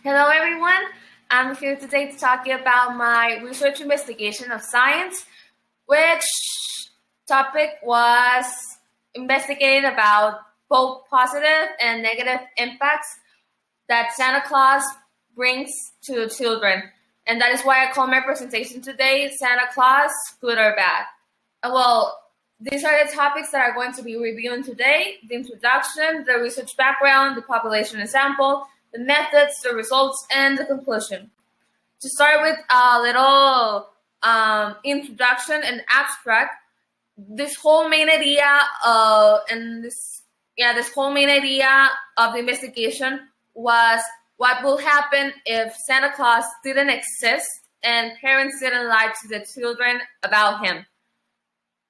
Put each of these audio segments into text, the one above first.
Hello, everyone. I'm here today to talk about my research investigation of science, which topic was investigated about both positive and negative impacts that Santa Claus brings to children. And that is why I call my presentation today Santa Claus, Good or Bad. These are the topics that I'm going to be reviewing today: the introduction, the research background, the population example, the methods, the results, and the conclusion. To start with a little introduction and abstract, this whole main idea this whole main idea of the investigation was what will happen if Santa Claus didn't exist and parents didn't lie to the children about him.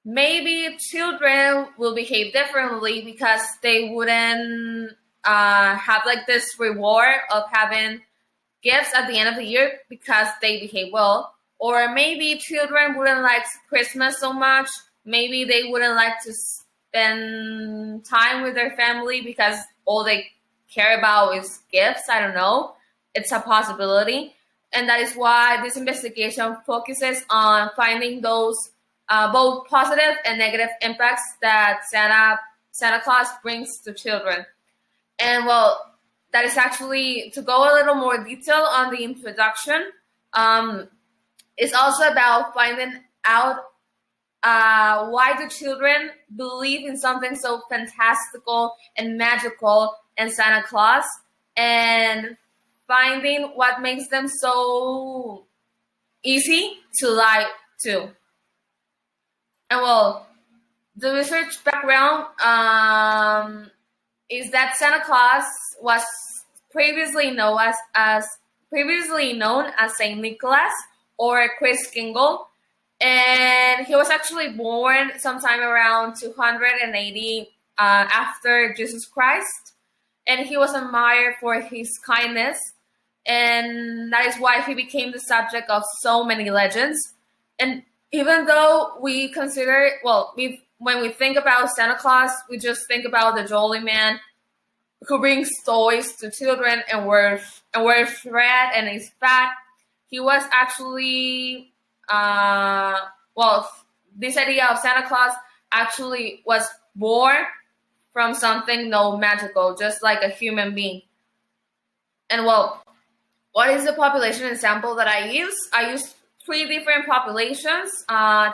Maybe children will behave differently because they wouldn't have like this reward of having gifts at the end of the year because they behave well. Or maybe children wouldn't like Christmas so much. Maybe they wouldn't like to spend time with their family because all they care about is gifts. I don't know. It's a possibility. And that is why this investigation focuses on finding those both positive and negative impacts that Santa Claus brings to children. And that is actually to go a little more detail on the introduction. It's also about finding out why do children believe in something so fantastical and magical in Santa Claus, and finding what makes them so easy to lie to. And the research background is that Santa Claus was previously known as Saint Nicholas or Kris Kringle, and he was actually born sometime around 280 after Jesus Christ, and he was admired for his kindness, and that is why he became the subject of so many legends. And even though we consider, when we think about Santa Claus, we just think about the jolly man who brings toys to children and wears red and is fat. He was actually, this idea of Santa Claus actually was born from something magical, just like a human being. And what is the population example that I use? I use 3 different populations: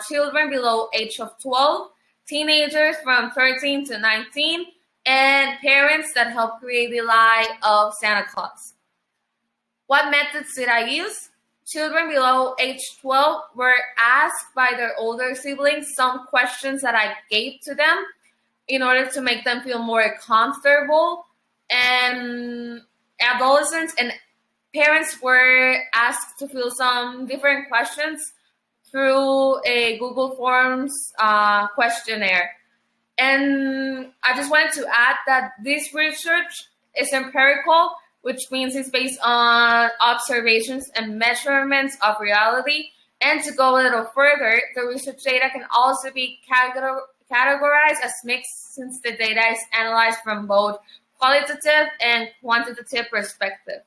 children below age of 12, teenagers from 13 to 19, and parents that help create the lie of Santa Claus. What methods did I use? Children below age 12 were asked by their older siblings some questions that I gave to them in order to make them feel more comfortable. And adolescents and parents were asked to fill some different questions through a Google Forms questionnaire. And I just wanted to add that this research is empirical, which means it's based on observations and measurements of reality. And to go a little further, the research data can also be categorized as mixed, since the data is analyzed from both qualitative and quantitative perspective.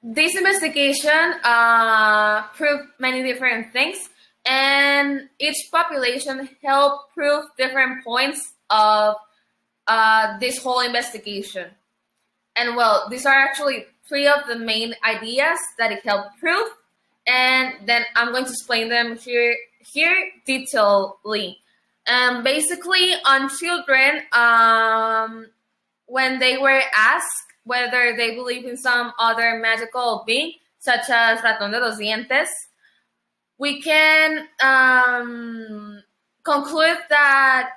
This investigation proved many different things, and each population helped prove different points of this whole investigation. And these are actually 3 of the main ideas that it helped prove, and then I'm going to explain them here detailedly. Basically, on children, when they were asked whether they believe in some other magical being, such as Ratón de los Dientes, we can conclude that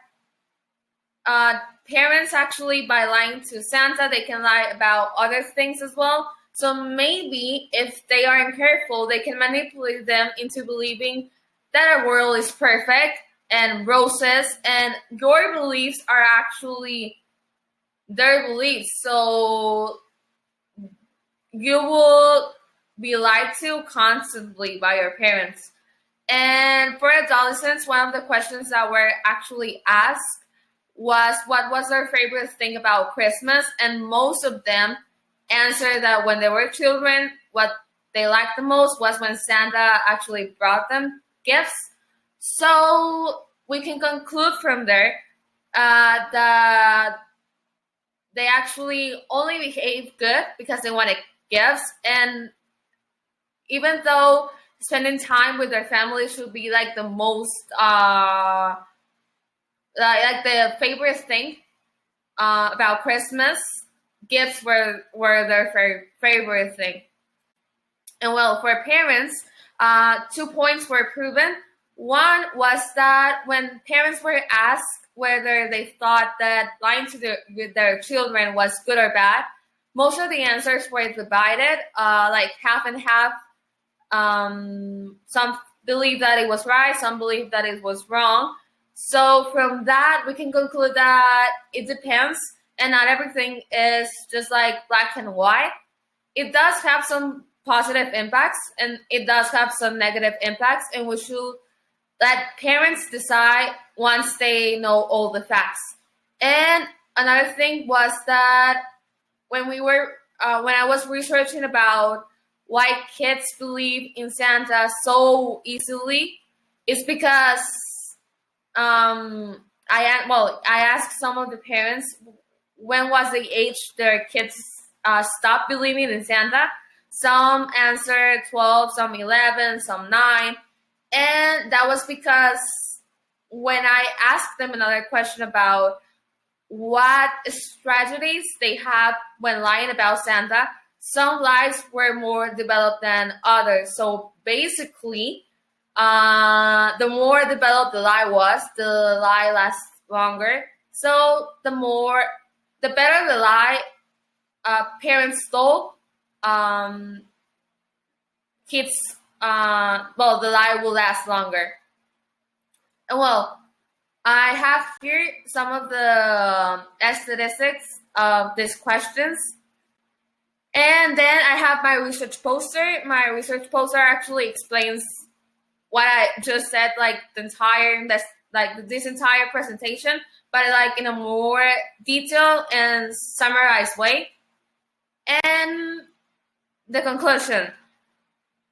parents actually, by lying to Santa, they can lie about other things as well. So maybe if they aren't careful, they can manipulate them into believing that our world is perfect and roses, and your beliefs are actually their beliefs. So you will be lied to constantly by your parents. And for adolescents, one of the questions that were actually asked was what was their favorite thing about Christmas, and most of them answered that when they were children, what they liked the most was when Santa actually brought them gifts. So we can conclude from there that they actually only behave good because they wanted gifts, and even though spending time with their family should be like the most like the favorite thing about Christmas, gifts were their favorite thing. And well, for parents, 2 points were proven. One was that when parents were asked whether they thought that lying to their children was good or bad, most of the answers were divided, like half and half. Some believe that it was right, some believe that it was wrong. So from that, we can conclude that it depends, and not everything is just like black and white. It does have some positive impacts, and it does have some negative impacts, and we should let parents decide once they know all the facts. And another thing was that when I was researching about why kids believe in Santa so easily, it's because I asked some of the parents when was the age their kids stopped believing in Santa. Some answered 12, some 11, some 9. And that was because when I asked them another question about what strategies they have when lying about Santa, some lies were more developed than others. So basically, the more developed the lie was, the lie lasts longer. So the better the lie parents told, kids, the lie will last longer. And well, I have here some of the statistics of these questions. And then I have my research poster. My research poster actually explains what I just said, like this entire presentation, but like in a more detailed and summarized way. And the conclusion.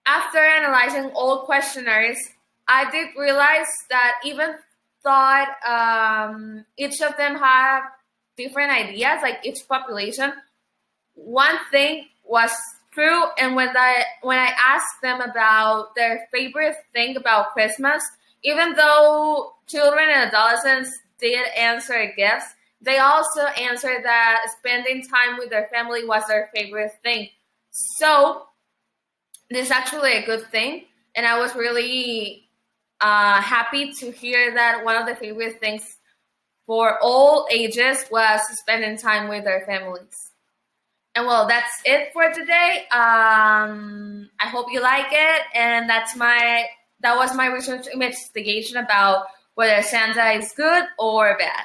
After analyzing all questionnaires, I did realize that even thought each of them have different ideas, like each population. One thing was true, and when I asked them about their favorite thing about Christmas, even though children and adolescents did answer gifts, they also answered that spending time with their family was their favorite thing. So this is actually a good thing, and I was really happy to hear that one of the favorite things for all ages was spending time with their families. And well, that's it for today. I hope you like it, and that was my research investigation about whether Santa is good or bad.